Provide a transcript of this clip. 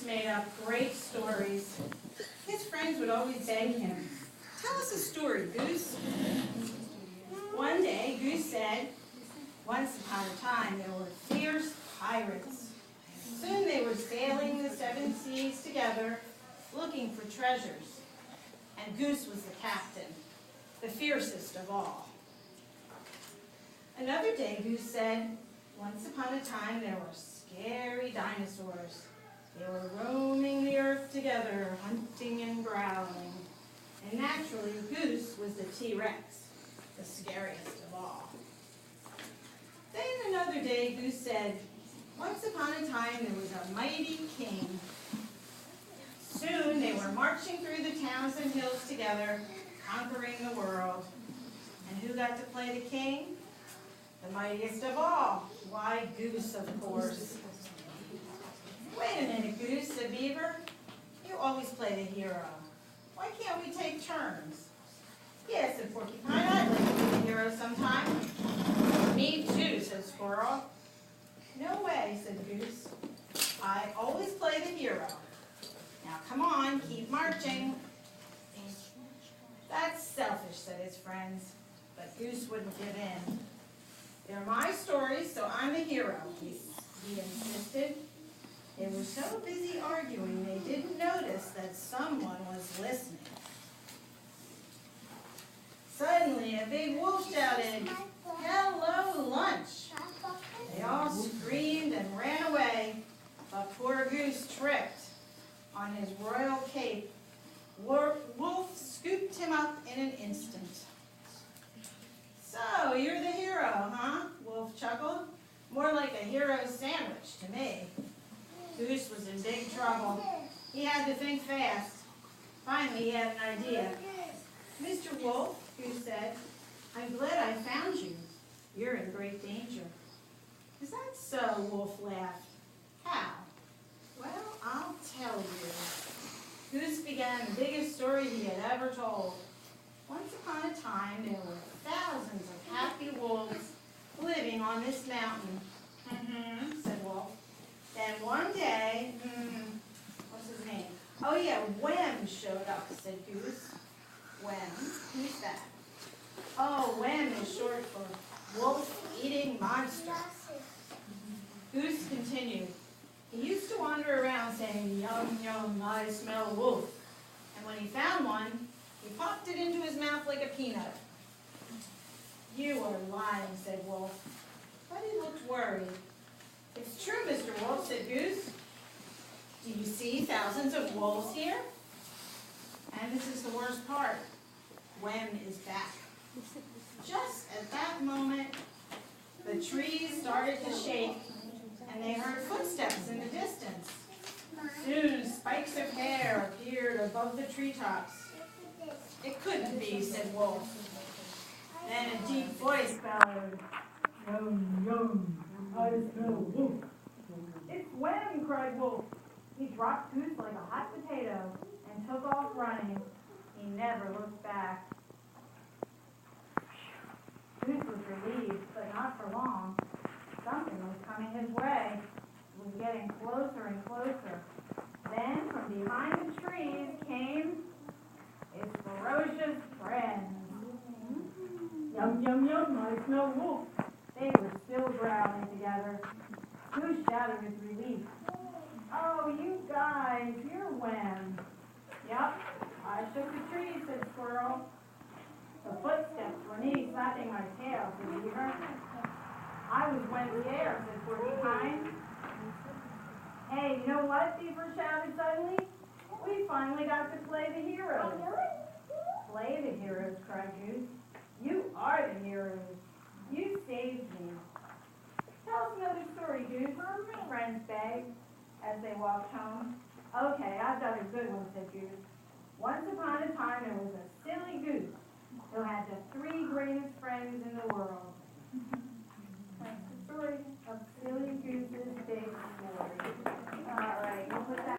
made up great stories. His friends would always beg him, "Tell us a story, Goose." One day, Goose said, "Once upon a time there were fierce pirates. Soon they were sailing the seven seas together, looking for treasures. And Goose was the captain, the fiercest of all." Another day, Goose said, "Once upon a time there were scary dinosaurs. They were roaming the earth together, hunting and growling. And naturally, Goose was the T-Rex, the scariest of all." Then another day, Goose said, "Once upon a time there was a mighty king. Soon they were marching through the towns and hills together, conquering the world. And who got to play the king? The mightiest of all. Why, Goose, of course." "Wait a minute, Goose," said Beaver. "You always play the hero. Why can't we take turns?" "Yes," said Porcupine, "I'd like to be the hero sometime." "Me too," said Squirrel. "No way," said Goose. "I always play the hero. Now come on, keep marching." "That's selfish," said his friends, but Goose wouldn't give in. "They're my stories, so I'm the hero," he insisted. They were so busy arguing they didn't notice that someone was listening. Suddenly, a big wolf shouted, "Hello, lunch!" They all screamed and ran away, but poor Goose tripped on his royal cape. Wolf scooped him up in an instant. "So, you're the hero, huh?" Wolf chuckled. "More like a hero's sandwich to me." Goose was in big trouble. He had to think fast. Finally, he had an idea. "Mr. Wolf," Goose said, "I'm glad I found you. You're in great danger." "Is that so?" Wolf laughed. "How?" "Well, I'll tell you." Goose began the biggest story he had ever told. Once upon a time, there were thousands of happy wolves living on this mountain. "Mm-hmm," said Wolf. "Then one day, what's his name? Oh yeah, Wem showed up," said Goose. "Wem? Who's that?" "Oh, Wem is short for wolf-eating monster." Goose continued. "He used to wander around saying, 'Yum, yum, I smell wolf.' And when he found one, he popped it into his mouth like a peanut." "You are lying," said Wolf. But he looked worried. "It's true, Mr. Wolf," said Goose. "Do you see thousands of wolves here? And this is the worst part. Wem is back." Just at that moment, the trees started to shake, and they heard footsteps in the distance. Soon, spikes of hair appeared above the treetops. "It couldn't be," said Wolf. Then a deep voice bellowed, "Yum, yum, I smell wolf." "It's Wem!" cried Wolf. He dropped Goose like a hot potato and took off running. He never looked back. Goose was relieved, but not for long. Something was coming his way. It was getting closer and closer. Then, from behind the trees came his ferocious friends. "Yum, yum, yum, I smell wolf." They were still growling together. Goose shouted with relief, "Oh, you guys, you're Wem." "Yup, I shook the tree," said Squirrel. "The footsteps were me slapping my tail," said Beaver. "I was Wem's heir," said Porcupine. "Hey, you know what?" Beaver shouted suddenly. "We finally got to play the heroes." "Play the heroes," cried Goose. "You are the heroes. You saved me." "Tell us another story, Goose," the friends begged as they walked home. "Okay, I've got a good one," said Goose. "Once upon a time there was a silly goose who had the three greatest friends in the world.